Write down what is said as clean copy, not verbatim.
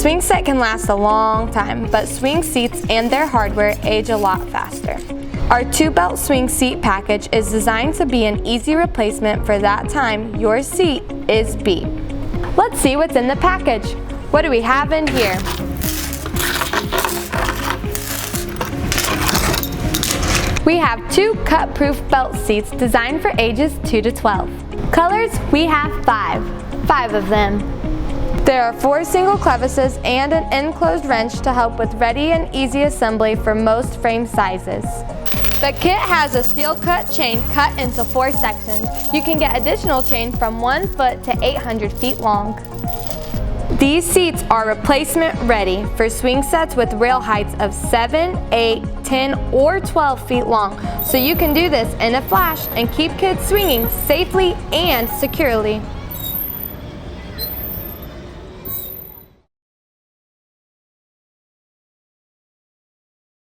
swing set can last a long time, but swing seats and their hardware age a lot faster. Our 2-belt swing seat package is designed to be an easy replacement for that time your seat is beat. Let's see what's in the package. What do we have in here? We have 2 cut-proof belt seats designed for ages 2 to 12. Colors, we have 5 of them. There are 4 single clevises and an enclosed wrench to help with ready and easy assembly for most frame sizes. The kit has a steel-cut chain cut into 4 sections. You can get additional chain from 1 foot to 800 feet long. These seats are replacement ready for swing sets with rail heights of 7, 8, 10, or 12 feet long, so you can do this in a flash and keep kids swinging safely and securely.